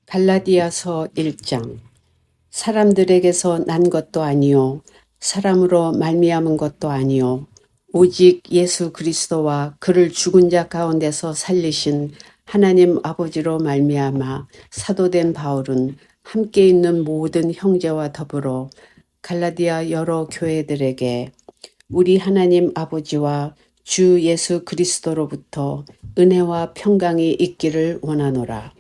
갈라디아서 1장. 사람들에게서 난 것도 아니요 사람으로 말미암은 것도 아니요 오직 예수 그리스도와 그를 죽은 자 가운데서 살리신 하나님 아버지로 말미암아 사도된 바울은 함께 있는 모든 형제와 더불어 갈라디아 여러 교회들에게 우리 하나님 아버지와 주 예수 그리스도로부터 은혜와 평강이 있기를 원하노라.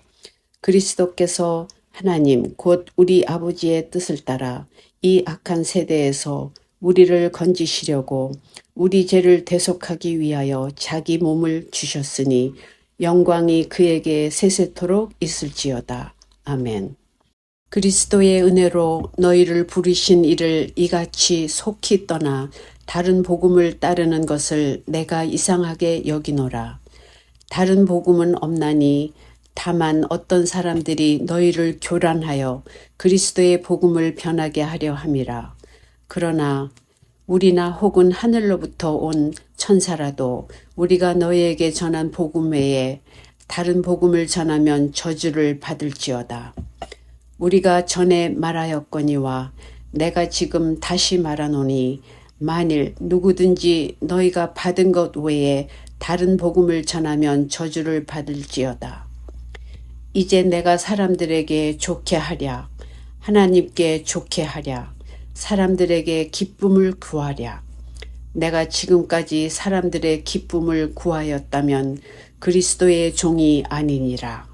그리스도께서 하나님 곧 우리 아버지의 뜻을 따라 이 악한 세대에서 우리를 건지시려고 우리 죄를 대속하기 위하여 자기 몸을 주셨으니 영광이 그에게 세세토록 있을지어다. 아멘. 그리스도의 은혜로 너희를 부르신 이를 이같이 속히 떠나 다른 복음을 따르는 것을 내가 이상하게 여기노라. 다른 복음은 없나니 다만 어떤 사람들이 너희를 교란하여 그리스도의 복음을 변하게 하려 함이라. 그러나 우리나 혹은 하늘로부터 온 천사라도 우리가 너희에게 전한 복음 외에 다른 복음을 전하면 저주를 받을지어다. 우리가 전에 말하였거니와 내가 지금 다시 말하노니 만일 누구든지 너희가 받은 것 외에 다른 복음을 전하면 저주를 받을지어다. 이제 내가 사람들에게 좋게 하랴, 하나님께 좋게 하랴, 사람들에게 기쁨을 구하랴. 내가 지금까지 사람들의 기쁨을 구하였다면 그리스도의 종이 아니니라.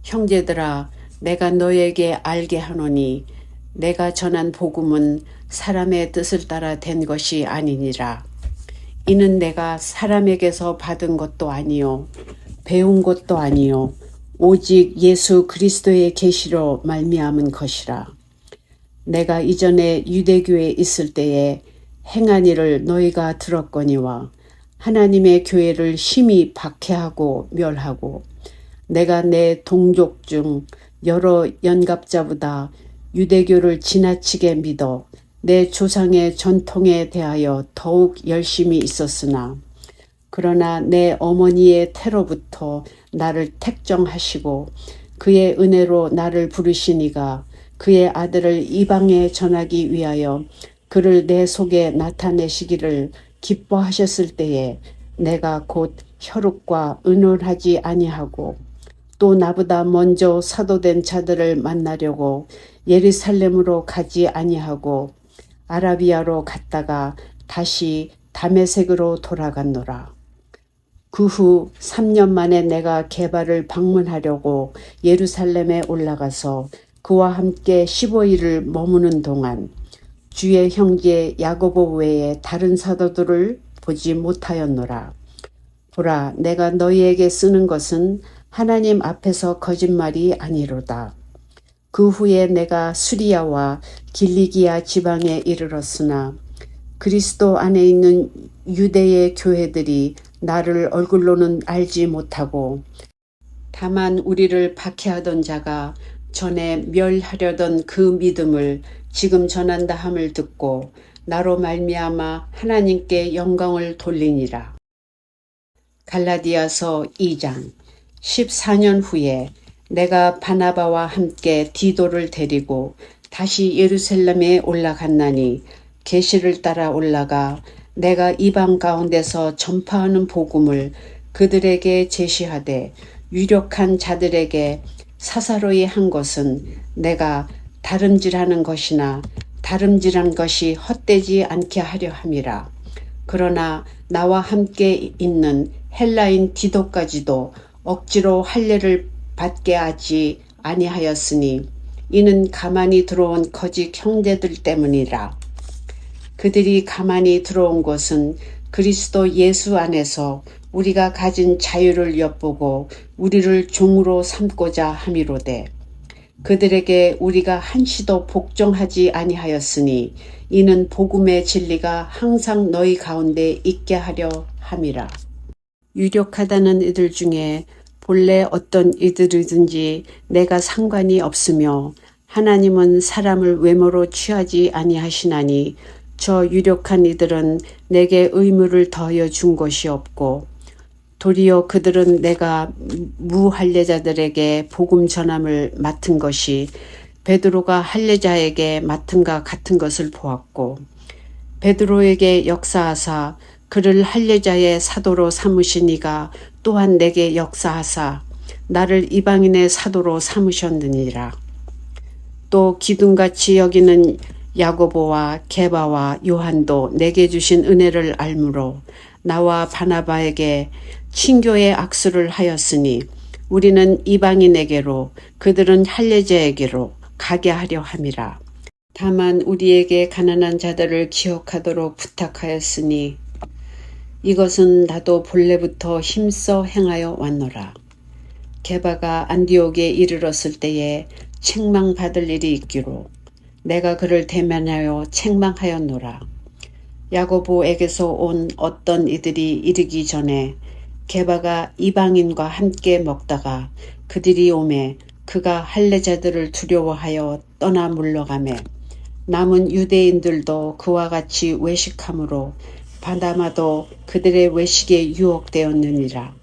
형제들아, 내가 너에게 알게 하노니 내가 전한 복음은 사람의 뜻을 따라 된 것이 아니니라. 이는 내가 사람에게서 받은 것도 아니요 배운 것도 아니요 오직 예수 그리스도의 계시로 말미암은 것이라. 내가 이전에 유대교에 있을 때에 행한 일을 너희가 들었거니와 하나님의 교회를 심히 박해하고 멸하고 내가 내 동족 중 여러 연갑자보다 유대교를 지나치게 믿어 내 조상의 전통에 대하여 더욱 열심히 있었으나 그러나 내 어머니의 태로부터 나를 택정하시고 그의 은혜로 나를 부르시니가 그의 아들을 이방에 전하기 위하여 그를 내 속에 나타내시기를 기뻐하셨을 때에 내가 곧 혈육과 의논하지 아니하고 또 나보다 먼저 사도된 자들을 만나려고 예루살렘으로 가지 아니하고 아라비아로 갔다가 다시 다메섹으로 돌아갔노라. 그 후 3년 만에 내가 게바를 방문하려고 예루살렘에 올라가서 그와 함께 15일을 머무는 동안 주의 형제 야고보 외에 다른 사도들을 보지 못하였노라. 보라, 내가 너희에게 쓰는 것은 하나님 앞에서 거짓말이 아니로다. 그 후에 내가 수리아와 길리기아 지방에 이르렀으나 그리스도 안에 있는 유대의 교회들이 나를 얼굴로는 알지 못하고 다만 우리를 박해하던 자가 전에 멸하려던 그 믿음을 지금 전한다 함을 듣고 나로 말미암아 하나님께 영광을 돌리니라. 갈라디아서 2장. 14년 후에 내가 바나바와 함께 디도를 데리고 다시 예루살렘에 올라갔나니 계시를 따라 올라가 내가 이방 가운데서 전파하는 복음을 그들에게 제시하되 유력한 자들에게 사사로이 한 것은 내가 다름질하는 것이나 다름질한 것이 헛되지 않게 하려 함이라. 그러나 나와 함께 있는 헬라인 디도까지도 억지로 할례를 받게 하지 아니하였으니 이는 가만히 들어온 거짓 형제들 때문이라. 그들이 가만히 들어온 것은 그리스도 예수 안에서 우리가 가진 자유를 엿보고 우리를 종으로 삼고자 함이로되 그들에게 우리가 한시도 복종하지 아니하였으니 이는 복음의 진리가 항상 너희 가운데 있게 하려 함이라. 유력하다는 이들 중에 본래 어떤 이들이든지 내가 상관이 없으며 하나님은 사람을 외모로 취하지 아니하시나니 저 유력한 이들은 내게 의무를 더하여 준 것이 없고 도리어 그들은 내가 무할례자들에게 복음 전함을 맡은 것이 베드로가 할례자에게 맡은가 같은 것을 보았고 베드로에게 역사하사 그를 할례자의 사도로 삼으시니가 또한 내게 역사하사 나를 이방인의 사도로 삼으셨느니라. 또 기둥같이 여기는 야고보와 게바와 요한도 내게 주신 은혜를 알므로 나와 바나바에게 친교의 악수를 하였으니 우리는 이방인에게로 그들은 할례자에게로 가게 하려 함이라. 다만 우리에게 가난한 자들을 기억하도록 부탁하였으니 이것은 나도 본래부터 힘써 행하여 왔노라. 게바가 안디옥에 이르렀을 때에 책망받을 일이 있기로 내가 그를 대면하여 책망하였노라. 야고보에게서 온 어떤 이들이 이르기 전에 게바가 이방인과 함께 먹다가 그들이 오매 그가 할례자들을 두려워하여 떠나 물러가매 남은 유대인들도 그와 같이 외식함으로 바나바도 그들의 외식에 유혹되었느니라.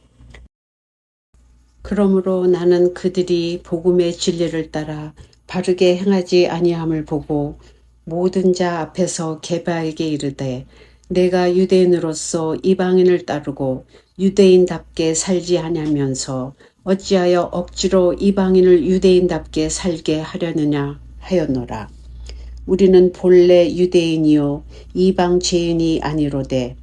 그러므로 나는 그들이 복음의 진리를 따라 바르게 행하지 아니함을 보고 모든 자 앞에서 게바에게 이르되 내가 유대인으로서 이방인을 따르고 유대인답게 살지 아니하면서 어찌하여 억지로 이방인을 유대인답게 살게 하려느냐 하였노라. 우리는 본래 유대인이요 이방 죄인이 아니로되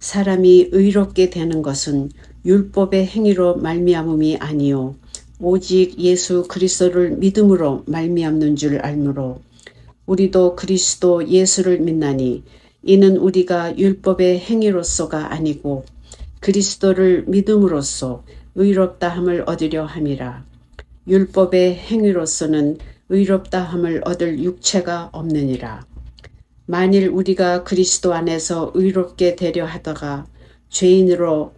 사람이 의롭게 되는 것은 율법의 행위로 말미암음이 아니요 오직 예수 그리스도를 믿음으로 말미암는 줄 알므로 우리도 그리스도 예수를 믿나니 이는 우리가 율법의 행위로서가 아니고 그리스도를 믿음으로써 의롭다 함을 얻으려 함이라. 율법의 행위로서는 의롭다 함을 얻을 육체가 없느니라. 만일 우리가 그리스도 안에서 의롭게 되려 하다가 죄인으로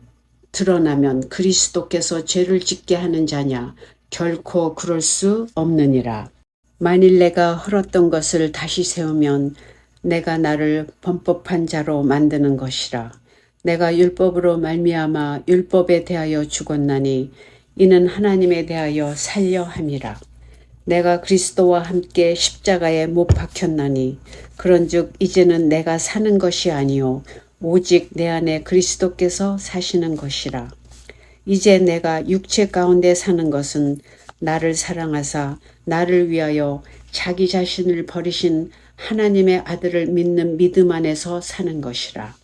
드러나면 그리스도께서 죄를 짓게 하는 자냐? 결코 그럴 수 없느니라. 만일 내가 헐었던 것을 다시 세우면 내가 나를 범법한 자로 만드는 것이라. 내가 율법으로 말미암아 율법에 대하여 죽었나니 이는 하나님에 대하여 살려 함이라. 내가 그리스도와 함께 십자가에 못 박혔나니 그런즉 이제는 내가 사는 것이 아니요 오직 내 안에 그리스도께서 사시는 것이라. 이제 내가 육체 가운데 사는 것은 나를 사랑하사 나를 위하여 자기 자신을 버리신 하나님의 아들을 믿는 믿음 안에서 사는 것이라.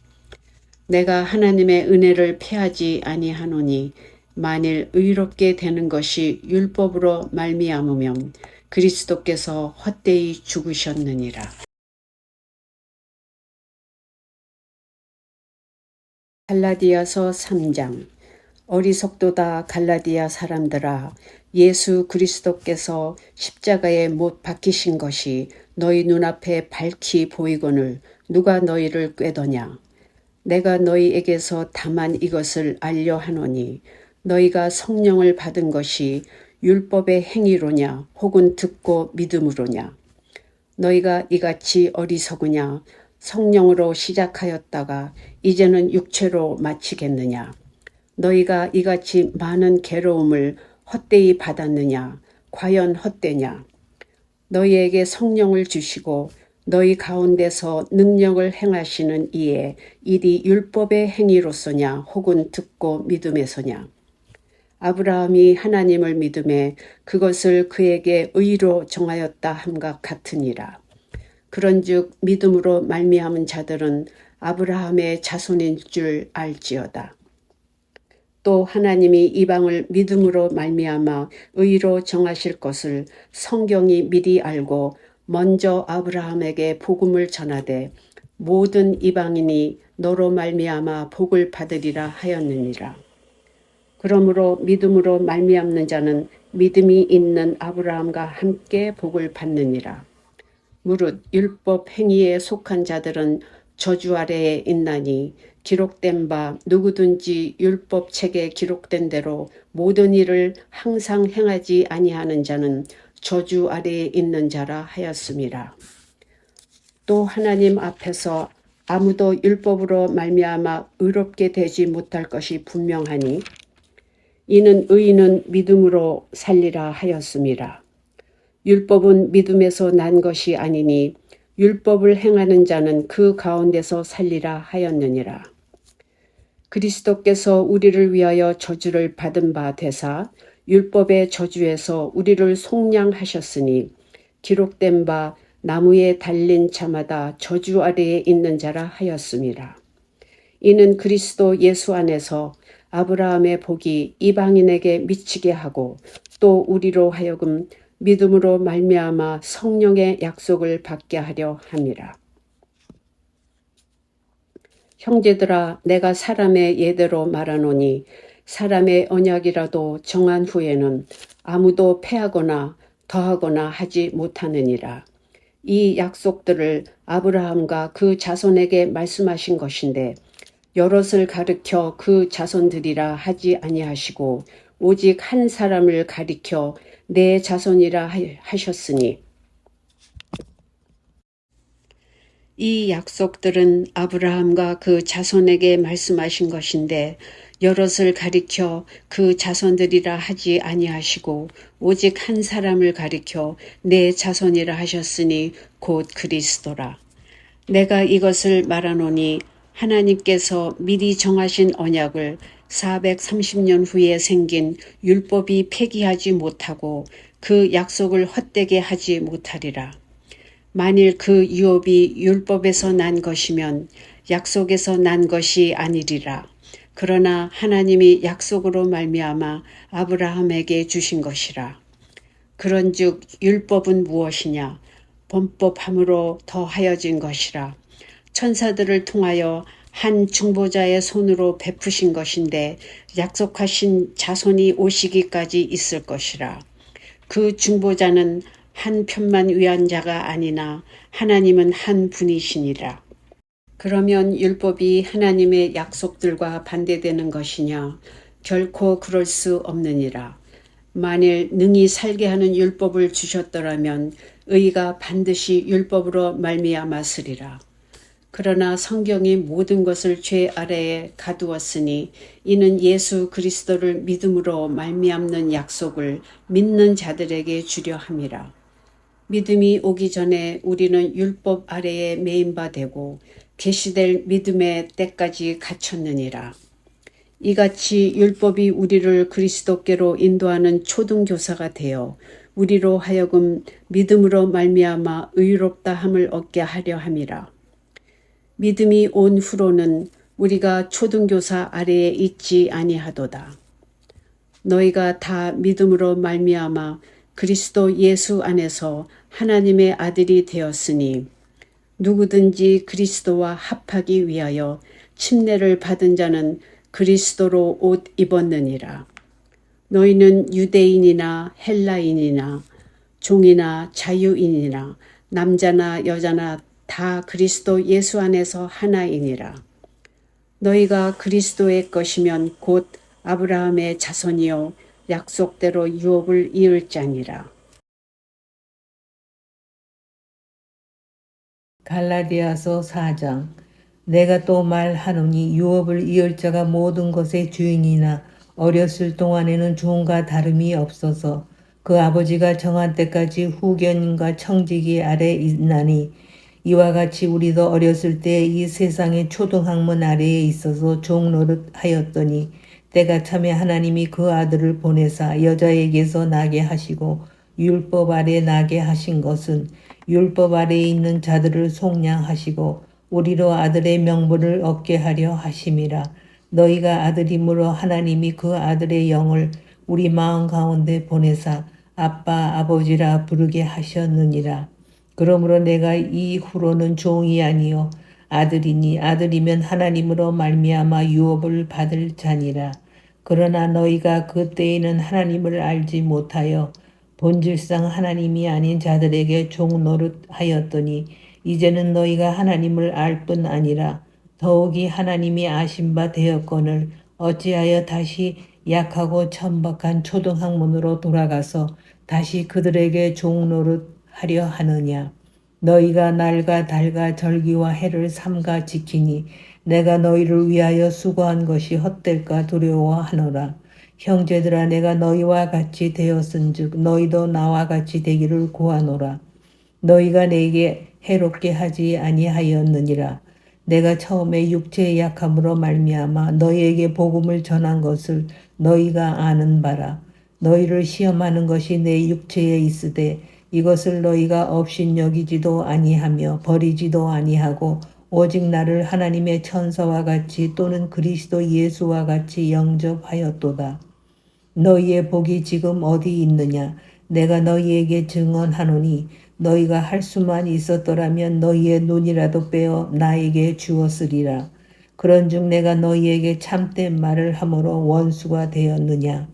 내가 하나님의 은혜를 패하지 아니하노니 만일 의롭게 되는 것이 율법으로 말미암으면 그리스도께서 헛되이 죽으셨느니라. 갈라디아서 3장. 어리석도다 갈라디아 사람들아, 예수 그리스도께서 십자가에 못 박히신 것이 너희 눈앞에 밝히 보이거늘 누가 너희를 꾀더냐. 내가 너희에게서 다만 이것을 알려 하노니 너희가 성령을 받은 것이 율법의 행위로냐 혹은 듣고 믿음으로냐. 너희가 이같이 어리석으냐. 성령으로 시작하였다가 이제는 육체로 마치겠느냐. 너희가 이같이 많은 괴로움을 헛되이 받았느냐. 과연 헛되냐. 너희에게 성령을 주시고 너희 가운데서 능력을 행하시는 이에 일이 율법의 행위로서냐 혹은 듣고 믿음에서냐. 아브라함이 하나님을 믿음에 그것을 그에게 의로 정하였다 함과 같으니라. 그런즉 믿음으로 말미암은 자들은 아브라함의 자손인 줄 알지어다. 또 하나님이 이방을 믿음으로 말미암아 의로 정하실 것을 성경이 미리 알고 먼저 아브라함에게 복음을 전하되 모든 이방인이 너로 말미암아 복을 받으리라 하였느니라. 그러므로 믿음으로 말미암는 자는 믿음이 있는 아브라함과 함께 복을 받느니라. 무릇 율법 행위에 속한 자들은 저주 아래에 있나니 기록된 바 누구든지 율법 책에 기록된 대로 모든 일을 항상 행하지 아니하는 자는 저주 아래에 있는 자라 하였음이라. 또 하나님 앞에서 아무도 율법으로 말미암아 의롭게 되지 못할 것이 분명하니 이는 의인은 믿음으로 살리라 하였음이라. 율법은 믿음에서 난 것이 아니니 율법을 행하는 자는 그 가운데서 살리라 하였느니라. 그리스도께서 우리를 위하여 저주를 받은 바 되사 율법의 저주에서 우리를 속량하셨으니 기록된 바 나무에 달린 자마다 저주 아래에 있는 자라 하였음이라. 이는 그리스도 예수 안에서 아브라함의 복이 이방인에게 미치게 하고 또 우리로 하여금 믿음으로 말미암아 성령의 약속을 받게 하려 함이라. 형제들아, 내가 사람의 예대로 말하노니 사람의 언약이라도 정한 후에는 아무도 패하거나 더하거나 하지 못하느니라. 이 약속들을 아브라함과 그 자손에게 말씀하신 것인데 여럿을 가리켜 그 자손들이라 하지 아니하시고 오직 한 사람을 가리켜 내 자손이라 하셨으니 이 약속들은 아브라함과 그 자손에게 말씀하신 것인데 여럿을 가리켜 그 자손들이라 하지 아니하시고 오직 한 사람을 가리켜 내 자손이라 하셨으니 곧 그리스도라. 내가 이것을 말하노니 하나님께서 미리 정하신 언약을 430년 후에 생긴 율법이 폐기하지 못하고 그 약속을 헛되게 하지 못하리라. 만일 그 유업이 율법에서 난 것이면 약속에서 난 것이 아니리라. 그러나 하나님이 약속으로 말미암아 아브라함에게 주신 것이라. 그런즉 율법은 무엇이냐? 범법함으로 더하여진 것이라. 천사들을 통하여 한 중보자의 손으로 베푸신 것인데 약속하신 자손이 오시기까지 있을 것이라. 그 중보자는 한 편만 위한 자가 아니나 하나님은 한 분이시니라. 그러면 율법이 하나님의 약속들과 반대되는 것이냐? 결코 그럴 수 없느니라. 만일 능히 살게 하는 율법을 주셨더라면 의가 반드시 율법으로 말미암았으리라. 그러나 성경이 모든 것을 죄 아래에 가두었으니 이는 예수 그리스도를 믿음으로 말미암는 약속을 믿는 자들에게 주려 함이라. 믿음이 오기 전에 우리는 율법 아래에 매인 바 되고 계시될 믿음의 때까지 갇혔느니라. 이같이 율법이 우리를 그리스도께로 인도하는 초등교사가 되어 우리로 하여금 믿음으로 말미암아 의롭다 함을 얻게 하려 함이라. 믿음이 온 후로는 우리가 초등교사 아래에 있지 아니하도다. 너희가 다 믿음으로 말미암아 그리스도 예수 안에서 하나님의 아들이 되었으니 누구든지 그리스도와 합하기 위하여 침례를 받은 자는 그리스도로 옷 입었느니라. 너희는 유대인이나 헬라인이나 종이나 자유인이나 남자나 여자나 다 그리스도 예수 안에서 하나이니라. 너희가 그리스도의 것이면 곧 아브라함의 자손이요 약속대로 유업을 이을 자니라. 갈라디아서 4장. 내가 또 말하노니 유업을 이을 자가 모든 것의 주인이나 어렸을 동안에는 종과 다름이 없어서 그 아버지가 정한 때까지 후견과 청지기 아래 있나니 이와 같이 우리도 어렸을 때 이 세상의 초등학문 아래에 있어서 종 노릇하였더니 때가 참에 하나님이 그 아들을 보내사 여자에게서 나게 하시고 율법 아래 나게 하신 것은 율법 아래에 있는 자들을 속량하시고 우리로 아들의 명분을 얻게 하려 하심이라. 너희가 아들이므로 하나님이 그 아들의 영을 우리 마음 가운데 보내사 아빠 아버지라 부르게 하셨느니라. 그러므로 내가 이후로는 종이 아니요 아들이니 아들이면 하나님으로 말미암아 유업을 받을 자니라. 그러나 너희가 그때에는 하나님을 알지 못하여 본질상 하나님이 아닌 자들에게 종 노릇하였더니 이제는 너희가 하나님을 알 뿐 아니라 더욱이 하나님이 아신 바 되었거늘 어찌하여 다시 약하고 천박한 초등학문으로 돌아가서 다시 그들에게 종 노릇하려 하느냐. 너희가 날과 달과 절기와 해를 삼가 지키니 내가 너희를 위하여 수고한 것이 헛될까 두려워하노라. 형제들아 내가 너희와 같이 되었은즉 너희도 나와 같이 되기를 구하노라. 너희가 내게 해롭게 하지 아니하였느니라. 내가 처음에 육체의 약함으로 말미암아 너희에게 복음을 전한 것을 너희가 아는 바라. 너희를 시험하는 것이 내 육체에 있으되 이것을 너희가 업신여기지도 아니하며 버리지도 아니하고 오직 나를 하나님의 천사와 같이 또는 그리스도 예수와 같이 영접하였도다. 너희의 복이 지금 어디 있느냐? 내가 너희에게 증언하노니 너희가 할 수만 있었더라면 너희의 눈이라도 빼어 나에게 주었으리라. 그런즉 내가 너희에게 참된 말을 함으로 원수가 되었느냐?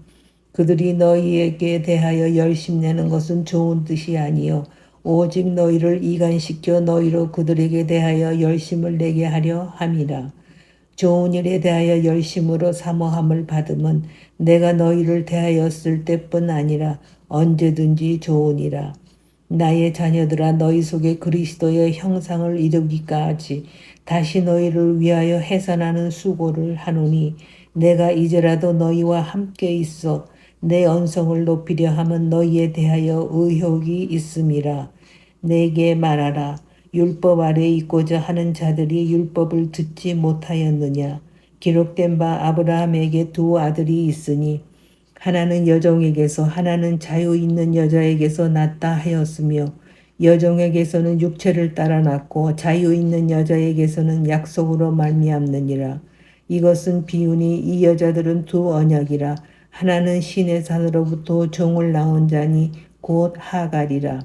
그들이 너희에게 대하여 열심내는 것은 좋은 뜻이 아니요 오직 너희를 이간시켜 너희로 그들에게 대하여 열심을 내게 하려 함이라. 좋은 일에 대하여 열심으로 사모함을 받음은 내가 너희를 대하였을 때뿐 아니라 언제든지 좋으니라. 나의 자녀들아 너희 속에 그리스도의 형상을 이루기까지 다시 너희를 위하여 해산하는 수고를 하노니 내가 이제라도 너희와 함께 있어 내 언성을 높이려 함은 너희에 대하여 의혹이 있음이라. 내게 말하라. 율법 아래 있고자 하는 자들이 율법을 듣지 못하였느냐. 기록된 바 아브라함에게 두 아들이 있으니 하나는 여종에게서 하나는 자유 있는 여자에게서 낳다 하였으며 여종에게서는 육체를 따라 낳고 자유 있는 여자에게서는 약속으로 말미암느니라. 이것은 비유니 이 여자들은 두 언약이라. 하나는 신의 산으로부터 종을 낳은 자니 곧 하갈이라.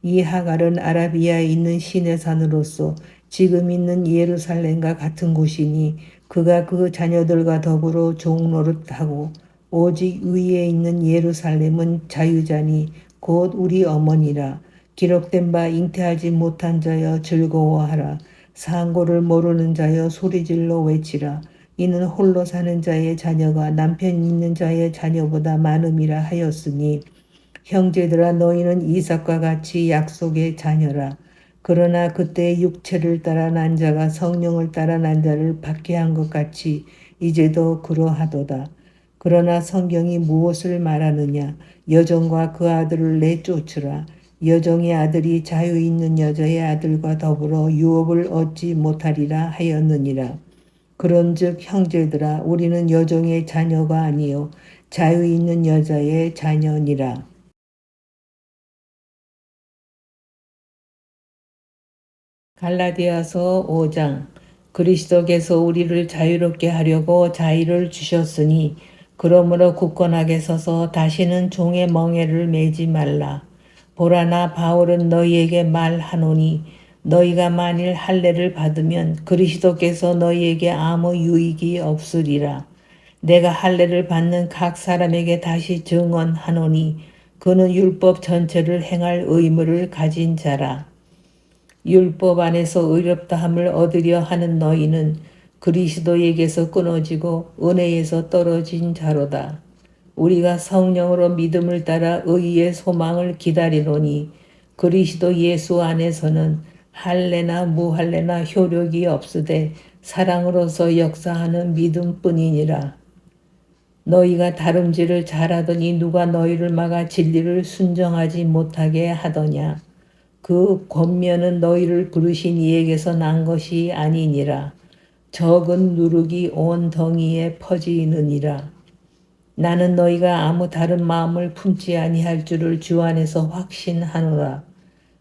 이 하갈은 아라비아에 있는 신의 산으로서 지금 있는 예루살렘과 같은 곳이니 그가 그 자녀들과 더불어 종노릇하고 오직 위에 있는 예루살렘은 자유자니 곧 우리 어머니라. 기록된 바 잉태하지 못한 자여 즐거워하라. 상고를 모르는 자여 소리질러 외치라. 이는 홀로 사는 자의 자녀가 남편 있는 자의 자녀보다 많음이라 하였으니 형제들아 너희는 이삭과 같이 약속의 자녀라. 그러나 그때 육체를 따라 난 자가 성령을 따라 난 자를 받게 한 것 같이 이제도 그러하도다. 그러나 성경이 무엇을 말하느냐? 여종과 그 아들을 내쫓으라. 여종의 아들이 자유 있는 여자의 아들과 더불어 유업을 얻지 못하리라 하였느니라. 그런즉 형제들아 우리는 여종의 자녀가 아니요 자유 있는 여자의 자녀니라. 갈라디아서 5장. 그리스도께서 우리를 자유롭게 하려고 자유를 주셨으니 그러므로 굳건하게 서서 다시는 종의 멍에를 매지 말라. 보라 나 바울은 너희에게 말하노니 너희가 만일 할례를 받으면 그리스도께서 너희에게 아무 유익이 없으리라. 내가 할례를 받는 각 사람에게 다시 증언하노니 그는 율법 전체를 행할 의무를 가진 자라. 율법 안에서 의롭다함을 얻으려 하는 너희는 그리스도에게서 끊어지고 은혜에서 떨어진 자로다. 우리가 성령으로 믿음을 따라 의의 소망을 기다리노니 그리스도 예수 안에서는 할례나 무할례나 효력이 없으되 사랑으로서 역사하는 믿음뿐이니라. 너희가 다름질을 잘하더니 누가 너희를 막아 진리를 순정하지 못하게 하더냐. 그 권면은 너희를 부르신 이에게서 난 것이 아니니라. 적은 누룩이 온 덩이에 퍼지느니라. 나는 너희가 아무 다른 마음을 품지 아니할 줄을 주 안에서 확신하노라.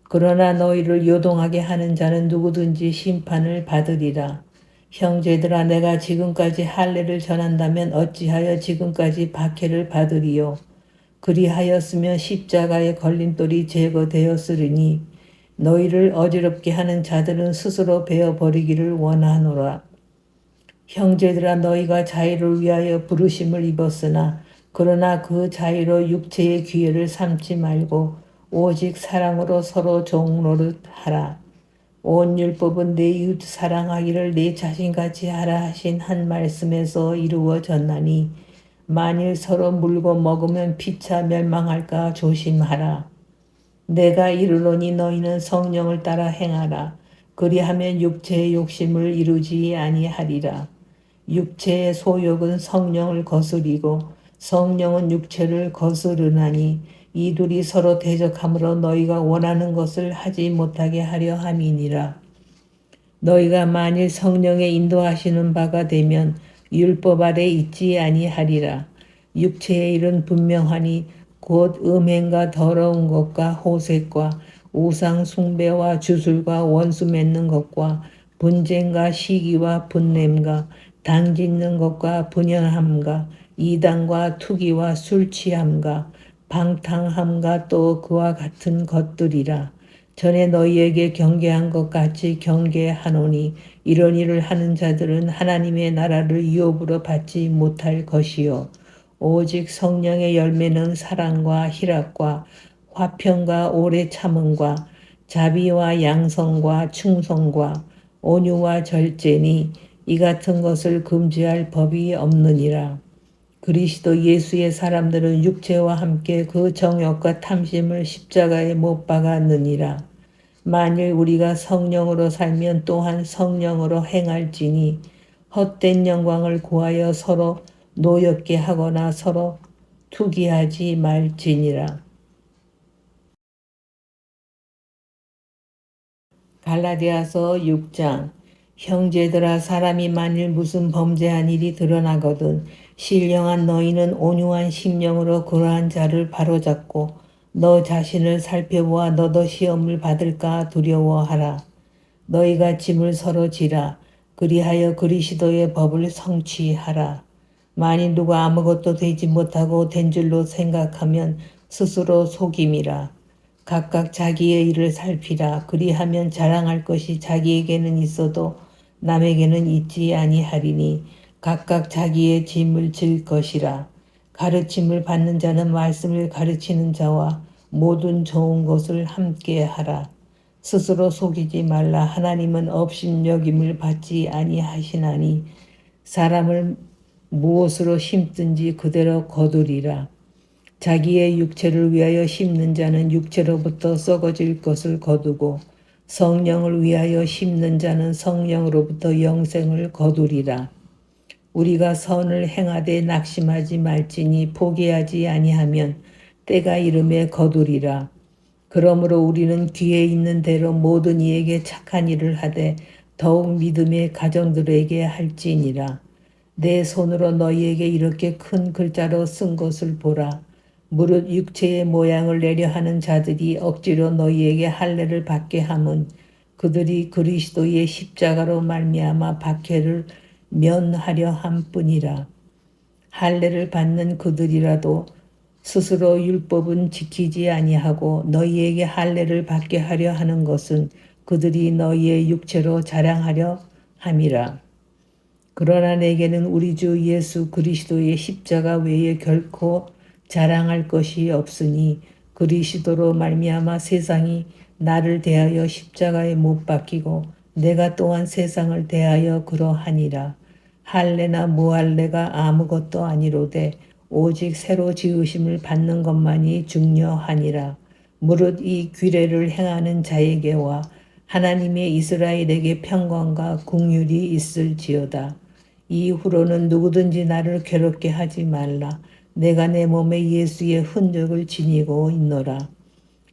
그러나 너희를 요동하게 하는 자는 누구든지 심판을 받으리라. 형제들아 내가 지금까지 할례를 전한다면 어찌하여 지금까지 박해를 받으리요. 그리하였으면 십자가의 걸림돌이 제거되었으리니 너희를 어지럽게 하는 자들은 스스로 베어버리기를 원하노라. 형제들아 너희가 자유를 위하여 부르심을 입었으나 그러나 그 자유로 육체의 기회를 삼지 말고 오직 사랑으로 서로 종노릇하라. 온 율법은 내 이웃 사랑하기를 내 자신같이 하라 하신 한 말씀에서 이루어졌나니 만일 서로 물고 먹으면 피차 멸망할까 조심하라. 내가 이르노니 너희는 성령을 따라 행하라. 그리하면 육체의 욕심을 이루지 아니하리라. 육체의 소욕은 성령을 거스리고 성령은 육체를 거스르나니 이 둘이 서로 대적함으로 너희가 원하는 것을 하지 못하게 하려 함이니라. 너희가 만일 성령의 인도하시는 바가 되면 율법 아래 있지 아니하리라. 육체의 일은 분명하니 곧 음행과 더러운 것과 호색과 우상 숭배와 주술과 원수 맺는 것과 분쟁과 시기와 분냄과 당 짓는 것과 분연함과 이단과 투기와 술 취함과 방탕함과 또 그와 같은 것들이라. 전에 너희에게 경계한 것 같이 경계하노니 이런 일을 하는 자들은 하나님의 나라를 유업으로 받지 못할 것이요 오직 성령의 열매는 사랑과 희락과 화평과 오래 참음과 자비와 양성과 충성과 온유와 절제니 이 같은 것을 금지할 법이 없느니라. 그리스도 예수의 사람들은 육체와 함께 그 정욕과 탐심을 십자가에 못 박았느니라. 만일 우리가 성령으로 살면 또한 성령으로 행할지니 헛된 영광을 구하여 서로 노엽게 하거나 서로 투기하지 말지니라. 갈라디아서 6장. 형제들아, 사람이 만일 무슨 범죄한 일이 드러나거든 신령한 너희는 온유한 심령으로 그러한 자를 바로잡고 너 자신을 살펴보아 너도 시험을 받을까 두려워하라. 너희가 짐을 서로 지라. 그리하여 그리스도의 법을 성취하라. 만일 누가 아무것도 되지 못하고 된 줄로 생각하면 스스로 속임이라. 각각 자기의 일을 살피라. 그리하면 자랑할 것이 자기에게는 있어도 남에게는 있지 아니하리니 각각 자기의 짐을 질 것이라. 가르침을 받는 자는 말씀을 가르치는 자와 모든 좋은 것을 함께 하라. 스스로 속이지 말라. 하나님은 업신여김을 받지 아니하시나니 사람을 무엇으로 심든지 그대로 거두리라. 자기의 육체를 위하여 심는 자는 육체로부터 썩어질 것을 거두고 성령을 위하여 심는 자는 성령으로부터 영생을 거두리라. 우리가 선을 행하되 낙심하지 말지니 포기하지 아니하면 때가 이름에 거두리라. 그러므로 우리는 귀에 있는 대로 모든 이에게 착한 일을 하되 더욱 믿음의 가정들에게 할지니라. 내 손으로 너희에게 이렇게 큰 글자로 쓴 것을 보라. 무릇 육체의 모양을 내려 하는 자들이 억지로 너희에게 할례를 받게 함은 그들이 그리스도의 십자가로 말미암아 박해를 면하려 함뿐이라. 할례를 받는 그들이라도 스스로 율법은 지키지 아니하고 너희에게 할례를 받게 하려 하는 것은 그들이 너희의 육체로 자랑하려 함이라. 그러나 내게는 우리 주 예수 그리스도의 십자가 외에 결코 자랑할 것이 없으니 그리스도로 말미암아 세상이 나를 대하여 십자가에 못 박히고 내가 또한 세상을 대하여 그러하니라. 할례나 무할례가 아무것도 아니로되 오직 새로 지으심을 받는 것만이 중요하니라. 무릇 이 규례를 행하는 자에게와 하나님의 이스라엘에게 평강과 긍휼이 있을지어다. 이후로는 누구든지 나를 괴롭게 하지 말라. 내가 내 몸에 예수의 흔적을 지니고 있노라.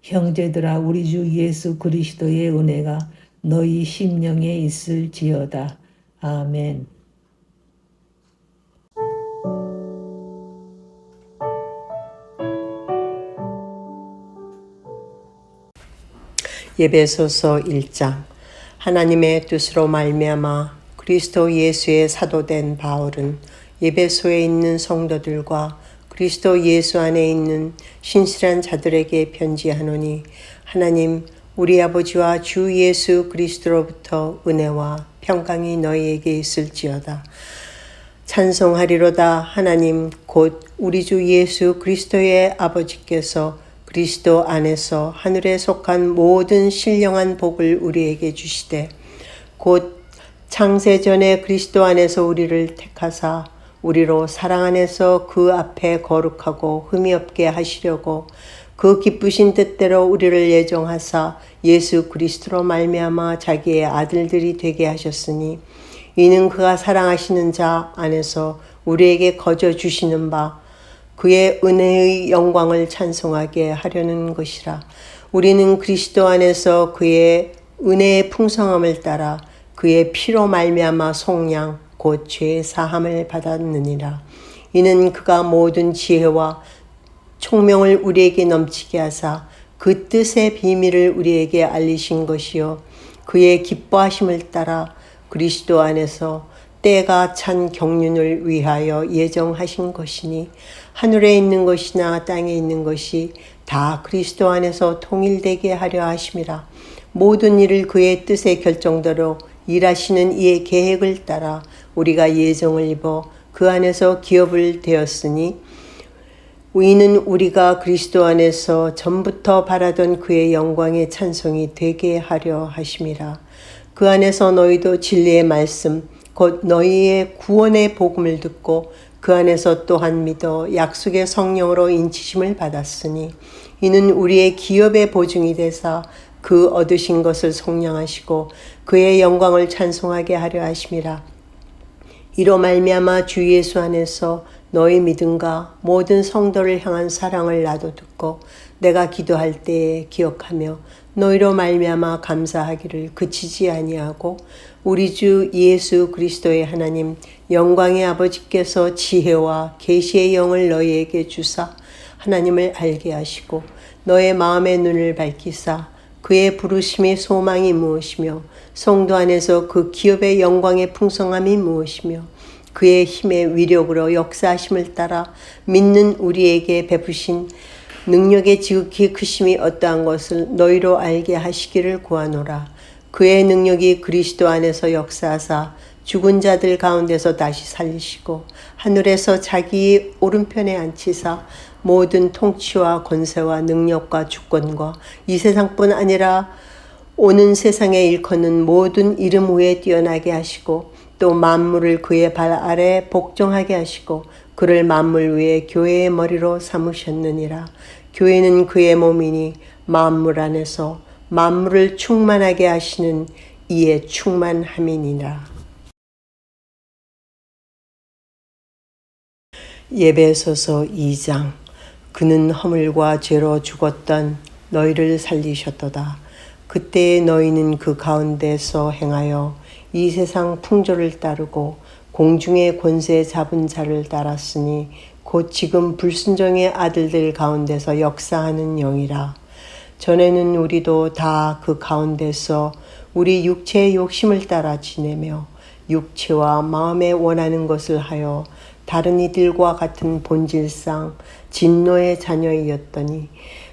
형제들아, 우리 주 예수 그리스도의 은혜가 너희 심령에 있을지어다. 아멘. 예배소서 1장. 하나님의 뜻으로 말미암아 그리스도 예수의 사도된 바울은 예배소에 있는 성도들과 그리스도 예수 안에 있는 신실한 자들에게 편지하노니 하나님 우리 아버지와 주 예수 그리스도로부터 은혜와 평강이 너희에게 있을지어다. 찬송하리로다. 하나님 곧 우리 주 예수 그리스도의 아버지께서 그리스도 안에서 하늘에 속한 모든 신령한 복을 우리에게 주시되 곧 창세전에 그리스도 안에서 우리를 택하사 우리로 사랑 안에서 그 앞에 거룩하고 흠이 없게 하시려고 그 기쁘신 뜻대로 우리를 예정하사 예수 그리스도로 말미암아 자기의 아들들이 되게 하셨으니 이는 그가 사랑하시는 자 안에서 우리에게 거저 주시는 바 그의 은혜의 영광을 찬송하게 하려는 것이라. 우리는 그리스도 안에서 그의 은혜의 풍성함을 따라 그의 피로 말미암아 속량 곧 죄의 사함을 받았느니라. 이는 그가 모든 지혜와 총명을 우리에게 넘치게 하사 그 뜻의 비밀을 우리에게 알리신 것이요 그의 기뻐하심을 따라 그리스도 안에서 때가 찬 경륜을 위하여 예정하신 것이니 하늘에 있는 것이나 땅에 있는 것이 다 그리스도 안에서 통일되게 하려 하심이라. 모든 일을 그의 뜻의 결정대로 일하시는 이의 계획을 따라 우리가 예정을 입어 그 안에서 기업을 되었으니 이는 우리가 그리스도 안에서 전부터 바라던 그의 영광의 찬송이 되게 하려 하심이라. 그 안에서 너희도 진리의 말씀 곧 너희의 구원의 복음을 듣고 그 안에서 또한 믿어 약속의 성령으로 인치심을 받았으니 이는 우리의 기업의 보증이 되사 그 얻으신 것을 속량하시고 그의 영광을 찬송하게 하려 하심이라. 이로 말미암아 주 예수 안에서 너희 믿음과 모든 성도를 향한 사랑을 나도 듣고 내가 기도할 때에 기억하며 너희로 말미암아 감사하기를 그치지 아니하고 우리 주 예수 그리스도의 하나님 영광의 아버지께서 지혜와 계시의 영을 너희에게 주사 하나님을 알게 하시고 너의 마음의 눈을 밝히사 그의 부르심의 소망이 무엇이며 성도 안에서 그 기업의 영광의 풍성함이 무엇이며 그의 힘의 위력으로 역사하심을 따라 믿는 우리에게 베푸신 능력의 지극히 크심이 어떠한 것을 너희로 알게 하시기를 구하노라. 그의 능력이 그리스도 안에서 역사하사 죽은 자들 가운데서 다시 살리시고 하늘에서 자기 오른편에 앉히사 모든 통치와 권세와 능력과 주권과 이 세상뿐 아니라 오는 세상에 일컫는 모든 이름 위에 뛰어나게 하시고 또 만물을 그의 발 아래 복종하게 하시고 그를 만물 위에 교회의 머리로 삼으셨느니라. 교회는 그의 몸이니 만물 안에서 만물을 충만하게 하시는 이의 충만함이니라. 예배소서 2장. 그는 허물과 죄로 죽었던 너희를 살리셨도다. 그때에 너희는 그 가운데서 행하여 이 세상 풍조를 따르고 공중의 권세 잡은 자를 따랐으니 곧 지금 불순종의 아들들 가운데서 역사하는 영이라. 전에는 우리도 다 그 가운데서 우리 육체의 욕심을 따라 지내며 육체와 마음에 원하는 것을 하여 다른 이들과 같은 본질상 진노의 자녀이었더니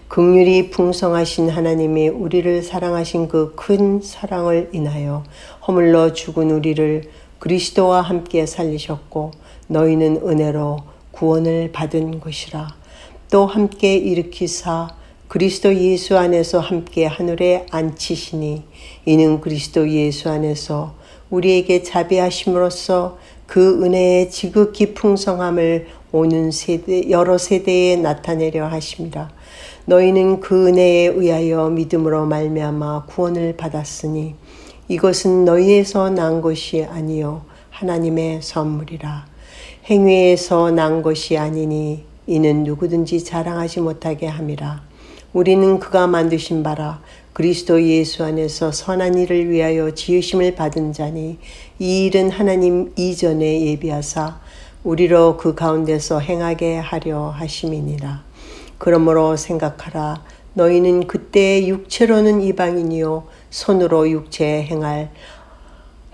긍휼이 풍성하신 하나님이 우리를 사랑하신 그 큰 사랑을 인하여 허물로 죽은 우리를 그리스도와 함께 살리셨고 너희는 은혜로 구원을 받은 것이라. 또 함께 일으키사 그리스도 예수 안에서 함께 하늘에 앉히시니 이는 그리스도 예수 안에서 우리에게 자비하심으로써 그 은혜의 지극히 풍성함을 오는 세대 여러 세대에 나타내려 하심이라. 너희는 그 은혜에 의하여 믿음으로 말미암아 구원을 받았으니 이것은 너희에서 난 것이 아니요 하나님의 선물이라. 행위에서 난 것이 아니니 이는 누구든지 자랑하지 못하게 함이라. 우리는 그가 만드신 바라 그리스도 예수 안에서 선한 일을 위하여 지으심을 받은 자니 이 일은 하나님 이전에 예비하사 우리로 그 가운데서 행하게 하려 하심이니라. 그러므로 생각하라. 너희는 그때 육체로는 이방인이요 손으로 육체에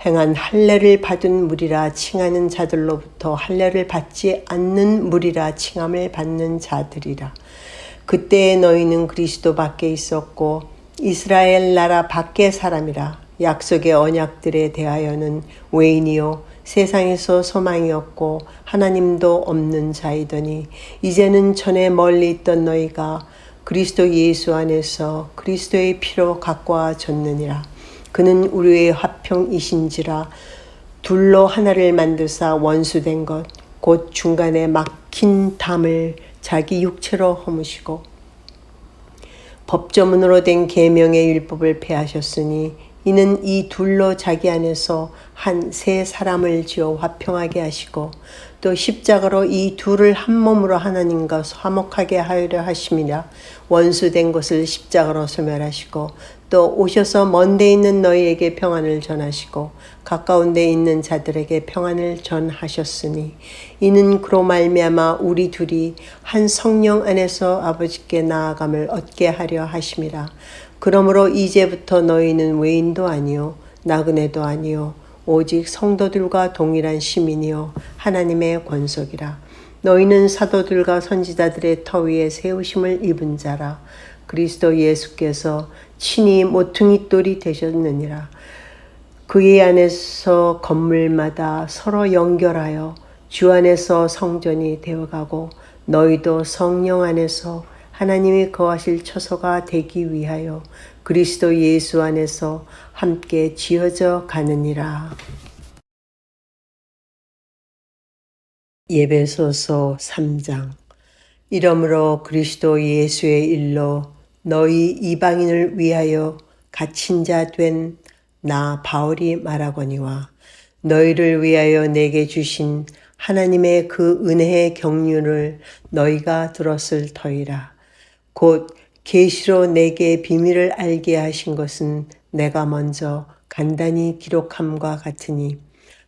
행한 할례를 받은 무리라 칭하는 자들로부터 할례를 받지 않는 무리라 칭함을 받는 자들이라. 그때에 너희는 그리스도 밖에 있었고 이스라엘 나라 밖의 사람이라. 약속의 언약들에 대하여는 외인이요 세상에서 소망이 없고 하나님도 없는 자이더니 이제는 전에 멀리 있던 너희가 그리스도 예수 안에서 그리스도의 피로 가까워졌느니라. 그는 우리의 화평이신지라. 둘로 하나를 만드사 원수된 것 곧 중간에 막힌 담을 자기 육체로 허무시고 법조문으로 된 계명의 율법을 폐하셨으니 이는 이 둘로 자기 안에서 한 세 사람을 지어 화평하게 하시고 또 십자가로 이 둘을 한 몸으로 하나님과 화목하게 하려 하심이라. 원수된 것을 십자가로 소멸하시고 또 오셔서 먼 데 있는 너희에게 평안을 전하시고 가까운 데 있는 자들에게 평안을 전하셨으니 이는 그로 말미암아 우리 둘이 한 성령 안에서 아버지께 나아감을 얻게 하려 하심이라. 그러므로 이제부터 너희는 외인도 아니요 나그네도 아니요 오직 성도들과 동일한 시민이요 하나님의 권속이라. 너희는 사도들과 선지자들의 터 위에 세우심을 입은 자라. 그리스도 예수께서 친히 모퉁이 돌이 되셨느니라. 그의 안에서 건물마다 서로 연결하여 주 안에서 성전이 되어가고 너희도 성령 안에서 하나님이 거하실 처소가 되기 위하여 그리스도 예수 안에서 함께 지어져 가느니라. 예배소서 3장. 이러므로 그리스도 예수의 일로 너희 이방인을 위하여 갇힌 자 된 나 바울이 말하거니와 너희를 위하여 내게 주신 하나님의 그 은혜의 경륜을 너희가 들었을 터이라. 곧 계시로 내게 비밀을 알게 하신 것은 내가 먼저 간단히 기록함과 같으니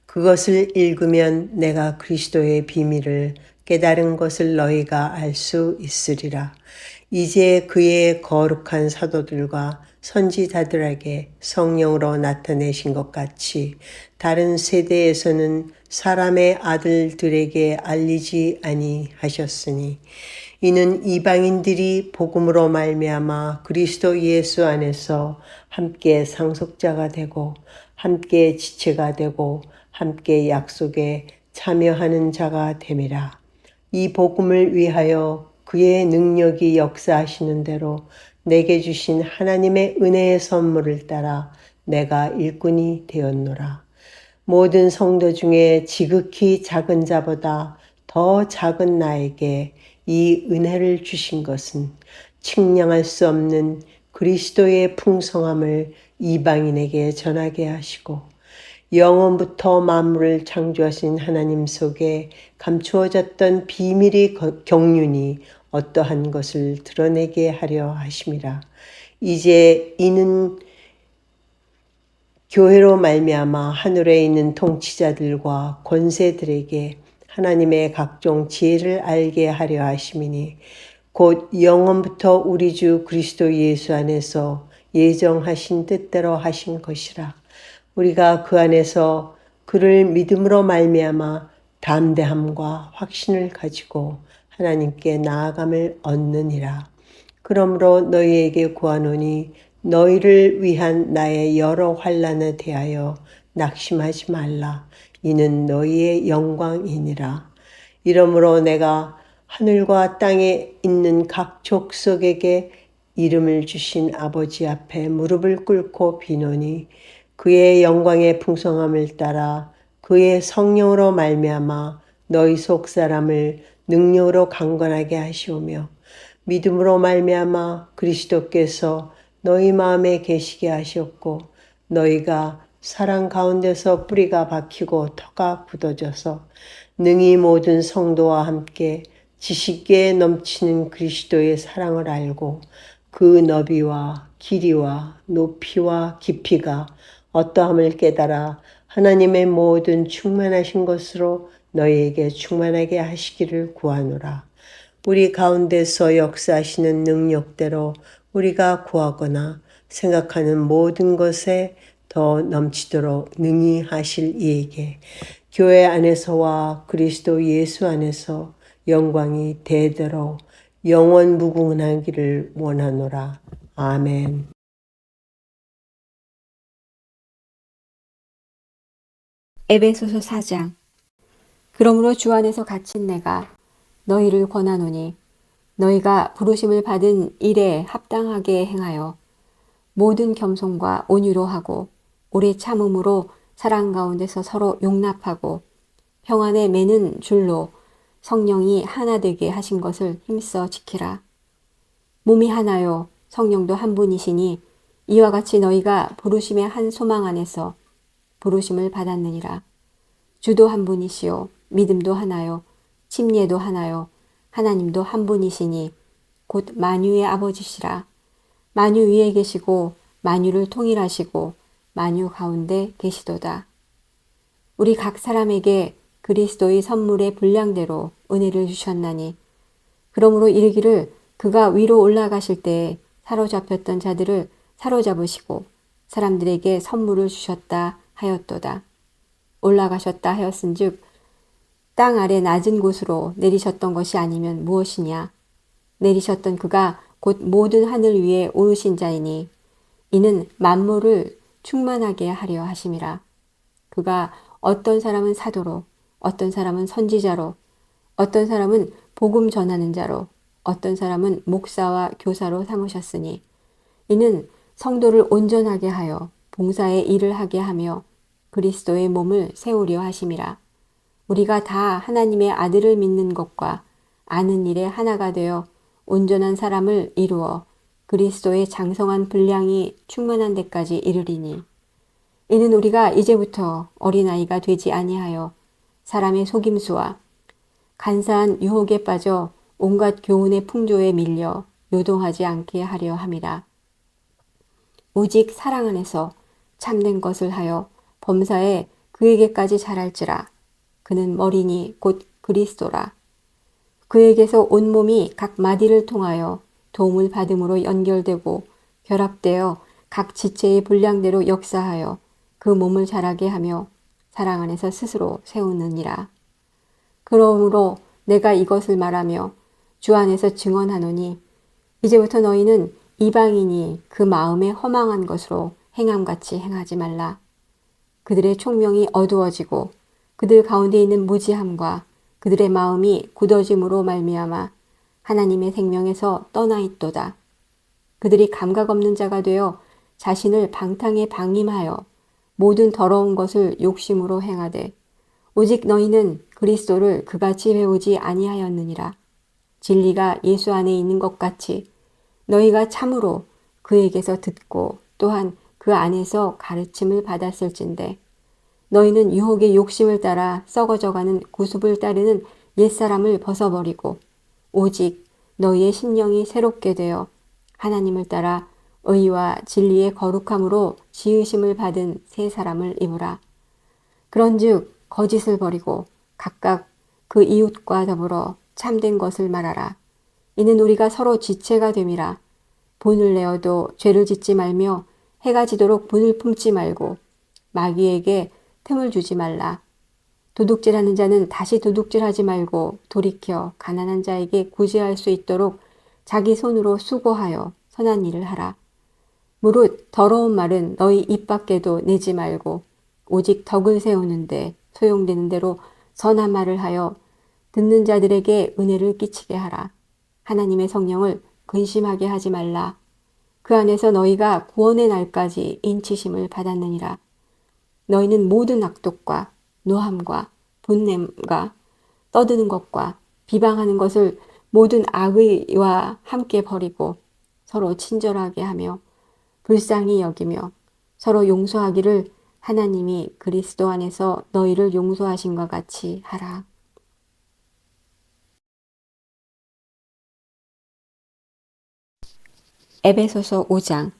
그것을 읽으면 내가 그리스도의 비밀을 깨달은 것을 너희가 알 수 있으리라. 이제 그의 거룩한 사도들과 선지자들에게 성령으로 나타내신 것 같이 다른 세대에서는 사람의 아들들에게 알리지 아니하셨으니 이는 이방인들이 복음으로 말미암아 그리스도 예수 안에서 함께 상속자가 되고 함께 지체가 되고 함께 약속에 참여하는 자가 됨이라. 이 복음을 위하여 그의 능력이 역사하시는 대로 내게 주신 하나님의 은혜의 선물을 따라 내가 일꾼이 되었노라. 모든 성도 중에 지극히 작은 자보다 더 작은 나에게 이 은혜를 주신 것은 측량할 수 없는 그리스도의 풍성함을 이방인에게 전하게 하시고 영원부터 만물을 창조하신 하나님 속에 감추어졌던 비밀의 경륜이 어떠한 것을 드러내게 하려 하심이라. 이제 이는 교회로 말미암아 하늘에 있는 통치자들과 권세들에게 하나님의 각종 지혜를 알게 하려 하심이니 곧 영원부터 우리 주 그리스도 예수 안에서 예정하신 뜻대로 하신 것이라. 우리가 그 안에서 그를 믿음으로 말미암아 담대함과 확신을 가지고 하나님께 나아감을 얻느니라. 그러므로 너희에게 구하노니 너희를 위한 나의 여러 환난에 대하여 낙심하지 말라. 이는 너희의 영광이니라. 이러므로 내가 하늘과 땅에 있는 각 족속에게 이름을 주신 아버지 앞에 무릎을 꿇고 비노니 그의 영광의 풍성함을 따라 그의 성령으로 말미암아 너희 속 사람을 능력으로 강건하게 하시오며 믿음으로 말미암아 그리스도께서 너희 마음에 계시게 하셨고 너희가 사랑 가운데서 뿌리가 박히고 터가 굳어져서 능히 모든 성도와 함께 지식에 넘치는 그리스도의 사랑을 알고 그 너비와 길이와 높이와 깊이가 어떠함을 깨달아 하나님의 모든 충만하신 것으로 너희에게 충만하게 하시기를 구하노라. 우리 가운데서 역사하시는 능력대로 우리가 구하거나 생각하는 모든 것에 더 넘치도록 능히 하실 이에게 교회 안에서와 그리스도 예수 안에서 영광이 대대로 영원 무궁하기를 원하노라. 아멘. 에베소서 4장. 그러므로 주 안에서 갇힌 내가 너희를 권하노니 너희가 부르심을 받은 일에 합당하게 행하여 모든 겸손과 온유로 하고 오래 참음으로 사랑 가운데서 서로 용납하고 평안에 매는 줄로 성령이 하나 되게 하신 것을 힘써 지키라. 몸이 하나요 성령도 한 분이시니 이와 같이 너희가 부르심의 한 소망 안에서 부르심을 받았느니라. 주도 한 분이시요 믿음도 하나요 침례도 하나요 하나님도 한 분이시니 곧 만유의 아버지시라. 만유 위에 계시고 만유를 통일하시고 만유 가운데 계시도다. 우리 각 사람에게 그리스도의 선물의 분량대로 은혜를 주셨나니 그러므로 이르기를 그가 위로 올라가실 때에 사로잡혔던 자들을 사로잡으시고 사람들에게 선물을 주셨다 하였도다. 올라가셨다 하였은즉 땅 아래 낮은 곳으로 내리셨던 것이 아니면 무엇이냐. 내리셨던 그가 곧 모든 하늘 위에 오르신 자이니 이는 만물을 충만하게 하려 하심이라. 그가 어떤 사람은 사도로 어떤 사람은 선지자로 어떤 사람은 복음 전하는 자로 어떤 사람은 목사와 교사로 삼으셨으니 이는 성도를 온전하게 하여 봉사의 일을 하게 하며 그리스도의 몸을 세우려 하심이라. 우리가 다 하나님의 아들을 믿는 것과 아는 일에 하나가 되어 온전한 사람을 이루어 그리스도의 장성한 분량이 충만한 데까지 이르리니 이는 우리가 이제부터 어린아이가 되지 아니하여 사람의 속임수와 간사한 유혹에 빠져 온갖 교훈의 풍조에 밀려 요동하지 않게 하려 함이라. 오직 사랑 안에서 참된 것을 하여 범사에 그에게까지 자랄지라. 그는 머리니 곧 그리스도라. 그에게서 온몸이 각 마디를 통하여 도움을 받음으로 연결되고 결합되어 각 지체의 분량대로 역사하여 그 몸을 자라게 하며 사랑 안에서 스스로 세우느니라. 그러므로 내가 이것을 말하며 주 안에서 증언하노니 이제부터 너희는 이방인이 그 마음에 허망한 것으로 행함같이 행하지 말라. 그들의 총명이 어두워지고 그들 가운데 있는 무지함과 그들의 마음이 굳어짐으로 말미암아 하나님의 생명에서 떠나 있도다. 그들이 감각 없는 자가 되어 자신을 방탕에 방임하여 모든 더러운 것을 욕심으로 행하되 오직 너희는 그리스도를 그같이 배우지 아니하였느니라. 진리가 예수 안에 있는 것 같이 너희가 참으로 그에게서 듣고 또한 그 안에서 가르침을 받았을진데 너희는 유혹의 욕심을 따라 썩어져가는 구습을 따르는 옛사람을 벗어버리고 오직 너희의 심령이 새롭게 되어 하나님을 따라 의와 진리의 거룩함으로 지으심을 받은 새 사람을 입으라. 그런즉 거짓을 버리고 각각 그 이웃과 더불어 참된 것을 말하라. 이는 우리가 서로 지체가 됨이라. 분을 내어도 죄를 짓지 말며 해가 지도록 분을 품지 말고 마귀에게 틈을 주지 말라. 도둑질하는 자는 다시 도둑질하지 말고 돌이켜 가난한 자에게 구제할 수 있도록 자기 손으로 수고하여 선한 일을 하라. 무릇 더러운 말은 너희 입 밖에도 내지 말고 오직 덕을 세우는데 소용되는 대로 선한 말을 하여 듣는 자들에게 은혜를 끼치게 하라. 하나님의 성령을 근심하게 하지 말라. 그 안에서 너희가 구원의 날까지 인치심을 받았느니라. 너희는 모든 악독과 노함과 분냄과 떠드는 것과 비방하는 것을 모든 악의와 함께 버리고 서로 친절하게 하며 불쌍히 여기며 서로 용서하기를 하나님이 그리스도 안에서 너희를 용서하신 것 같이 하라. 에베소서 5장.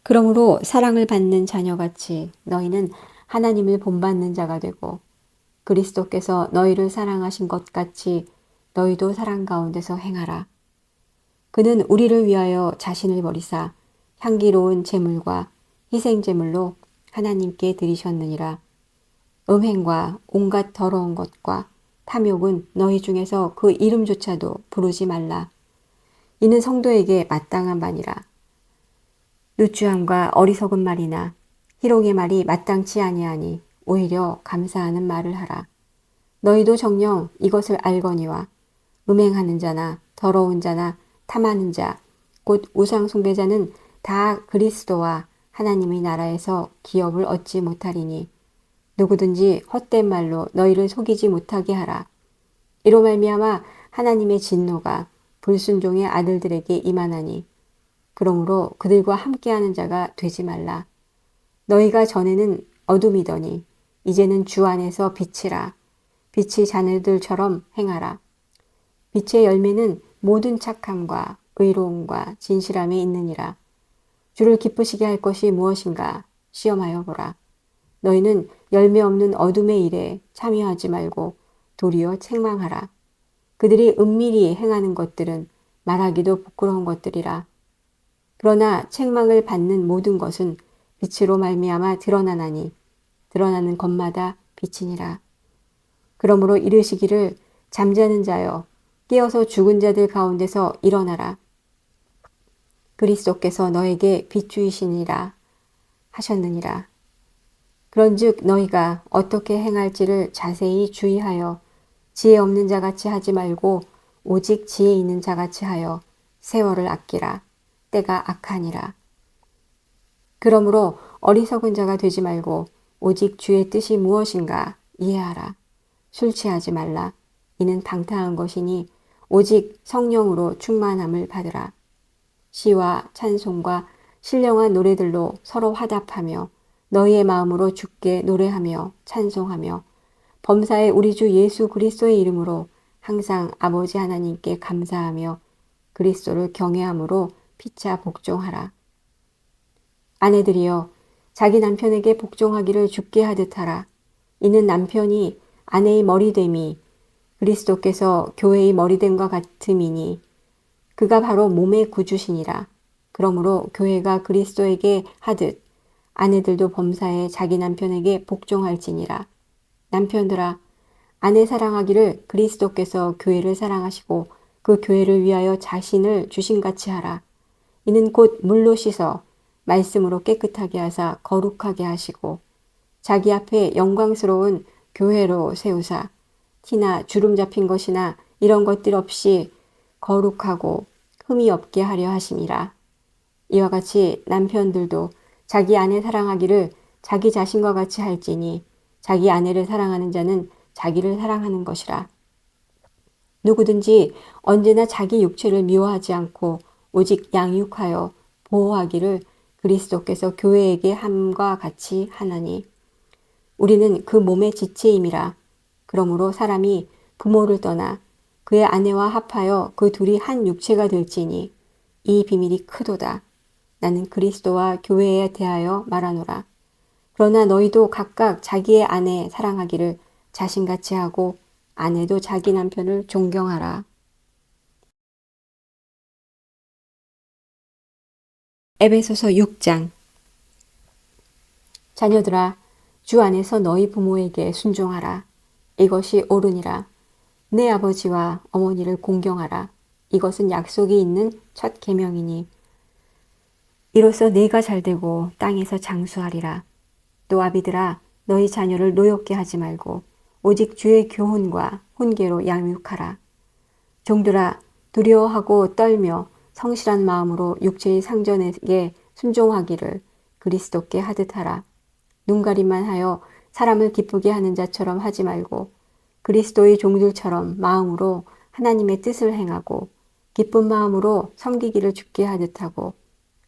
그러므로 사랑을 받는 자녀같이 너희는 하나님을 본받는 자가 되고 그리스도께서 너희를 사랑하신 것 같이 너희도 사랑 가운데서 행하라. 그는 우리를 위하여 자신을 버리사 향기로운 제물과 희생 제물로 하나님께 드리셨느니라. 음행과 온갖 더러운 것과 탐욕은 너희 중에서 그 이름조차도 부르지 말라. 이는 성도에게 마땅한 바니라. 루추함과 어리석은 말이나 희롱의 말이 마땅치 아니하니 오히려 감사하는 말을 하라. 너희도 정녕 이것을 알거니와 음행하는 자나 더러운 자나 탐하는 자 곧 우상 숭배자는 다 그리스도와 하나님의 나라에서 기업을 얻지 못하리니 누구든지 헛된 말로 너희를 속이지 못하게 하라. 이로 말미암아 하나님의 진노가 불순종의 아들들에게 임하나니 그러므로 그들과 함께하는 자가 되지 말라. 너희가 전에는 어둠이더니 이제는 주 안에서 빛이라. 빛이 자네들처럼 행하라. 빛의 열매는 모든 착함과 의로움과 진실함에 있느니라. 주를 기쁘시게 할 것이 무엇인가 시험하여 보라. 너희는 열매 없는 어둠의 일에 참여하지 말고 도리어 책망하라. 그들이 은밀히 행하는 것들은 말하기도 부끄러운 것들이라. 그러나 책망을 받는 모든 것은 빛으로 말미암아 드러나나니 드러나는 것마다 빛이니라. 그러므로 이르시기를 잠자는 자여 깨어서 죽은 자들 가운데서 일어나라. 그리스도께서 너에게 빛주이시니라 하셨느니라. 그런즉 너희가 어떻게 행할지를 자세히 주의하여 지혜 없는 자같이 하지 말고 오직 지혜 있는 자같이 하여 세월을 아끼라. 때가 악하니라. 그러므로 어리석은 자가 되지 말고 오직 주의 뜻이 무엇인가 이해하라. 술 취하지 말라. 이는 방탕한 것이니 오직 성령으로 충만함을 받으라. 시와 찬송과 신령한 노래들로 서로 화답하며 너희의 마음으로 주께 노래하며 찬송하며 범사의 우리 주 예수 그리스도의 이름으로 항상 아버지 하나님께 감사하며 그리스도를 경외함으로 피차 복종하라. 아내들이여 자기 남편에게 복종하기를 주께 하듯 하라. 이는 남편이 아내의 머리됨이 그리스도께서 교회의 머리됨과 같음이니 그가 바로 몸의 구주시니라. 그러므로 교회가 그리스도에게 하듯 아내들도 범사에 자기 남편에게 복종할지니라. 남편들아 아내 사랑하기를 그리스도께서 교회를 사랑하시고 그 교회를 위하여 자신을 주신같이 하라. 이는 곧 물로 씻어 말씀으로 깨끗하게 하사 거룩하게 하시고 자기 앞에 영광스러운 교회로 세우사 티나 주름 잡힌 것이나 이런 것들 없이 거룩하고 흠이 없게 하려 하심이라. 이와 같이 남편들도 자기 아내 사랑하기를 자기 자신과 같이 할지니 자기 아내를 사랑하는 자는 자기를 사랑하는 것이라. 누구든지 언제나 자기 육체를 미워하지 않고 오직 양육하여 보호하기를 그리스도께서 교회에게 함과 같이 하나니 우리는 그 몸의 지체임이라. 그러므로 사람이 부모를 떠나 그의 아내와 합하여 그 둘이 한 육체가 될지니 이 비밀이 크도다. 나는 그리스도와 교회에 대하여 말하노라. 그러나 너희도 각각 자기의 아내 사랑하기를 자신같이 하고 아내도 자기 남편을 존경하라. 에베소서 6장. 자녀들아 주 안에서 너희 부모에게 순종하라. 이것이 옳으니라. 내 아버지와 어머니를 공경하라. 이것은 약속이 있는 첫 계명이니 이로써 네가 잘되고 땅에서 장수하리라. 또 아비들아 너희 자녀를 노엽게 하지 말고 오직 주의 교훈과 훈계로 양육하라. 종들아 두려워하고 떨며 성실한 마음으로 육체의 상전에게 순종하기를 그리스도께 하듯 하라. 눈가림만 하여 사람을 기쁘게 하는 자처럼 하지 말고 그리스도의 종들처럼 마음으로 하나님의 뜻을 행하고 기쁜 마음으로 섬기기를 주께 하듯 하고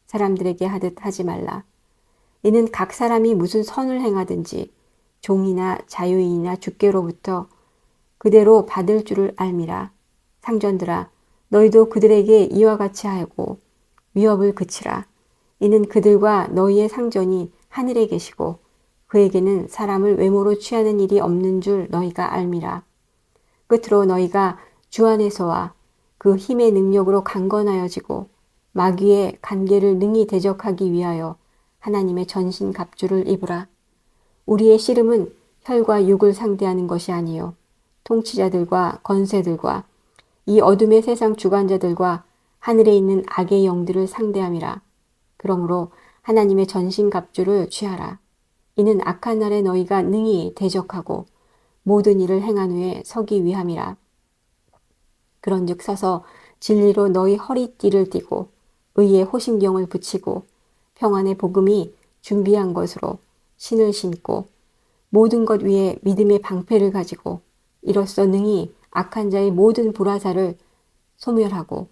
사람들에게 하듯 하지 말라. 이는 각 사람이 무슨 선을 행하든지 종이나 자유인이나 주께로부터 그대로 받을 줄을 알미라. 상전들아 너희도 그들에게 이와 같이 하고 위협을 그치라. 이는 그들과 너희의 상전이 하늘에 계시고 그에게는 사람을 외모로 취하는 일이 없는 줄 너희가 알미라. 끝으로 너희가 주 안에서와 그 힘의 능력으로 강건하여지고 마귀의 간계를 능히 대적하기 위하여 하나님의 전신 갑주를 입으라. 우리의 씨름은 혈과 육을 상대하는 것이 아니요 통치자들과 권세들과 이 어둠의 세상 주관자들과 하늘에 있는 악의 영들을 상대함이라. 그러므로 하나님의 전신 갑주를 취하라. 이는 악한 날에 너희가 능히 대적하고 모든 일을 행한 후에 서기 위함이라. 그런즉 서서 진리로 너희 허리띠를 띠고 의의 호심경을 붙이고 평안의 복음이 준비한 것으로 신을 신고 모든 것 위에 믿음의 방패를 가지고 이로써 능히 악한 자의 모든 불화살을 소멸하고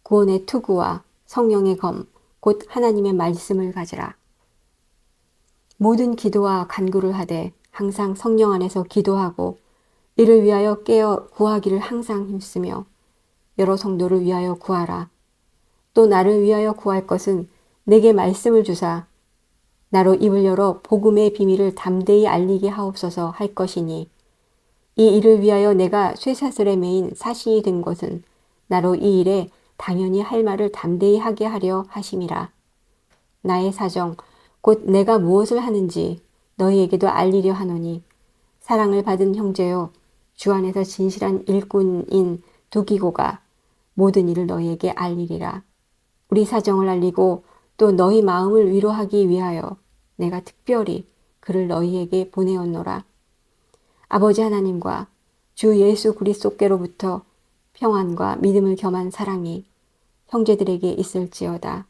구원의 투구와 성령의 검, 곧 하나님의 말씀을 가지라. 모든 기도와 간구를 하되 항상 성령 안에서 기도하고 이를 위하여 깨어 구하기를 항상 힘쓰며 여러 성도를 위하여 구하라. 또 나를 위하여 구할 것은 내게 말씀을 주사 나로 입을 열어 복음의 비밀을 담대히 알리게 하옵소서 할 것이니 이 일을 위하여 내가 쇠사슬에 매인 사신이 된 것은 나로 이 일에 당연히 할 말을 담대히 하게 하려 하심이라. 나의 사정 곧 내가 무엇을 하는지 너희에게도 알리려 하노니 사랑을 받은 형제요 주 안에서 진실한 일꾼인 두기고가 모든 일을 너희에게 알리리라. 우리 사정을 알리고 또 너희 마음을 위로하기 위하여 내가 특별히 그를 너희에게 보내었노라. 아버지 하나님과 주 예수 그리스도께로부터 평안과 믿음을 겸한 사랑이 형제들에게 있을지어다.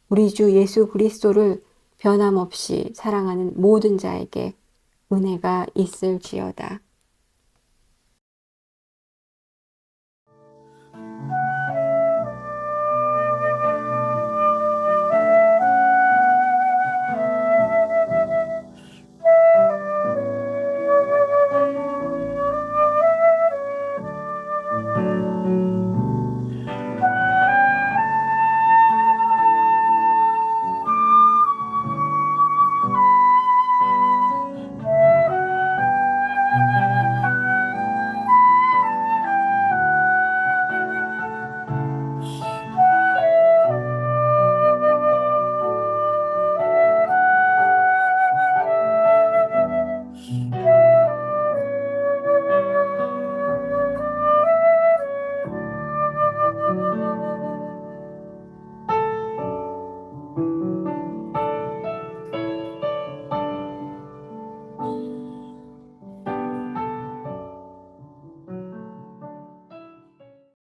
우리 주 예수 그리스도를 변함없이 사랑하는 모든 자에게 은혜가 있을지어다.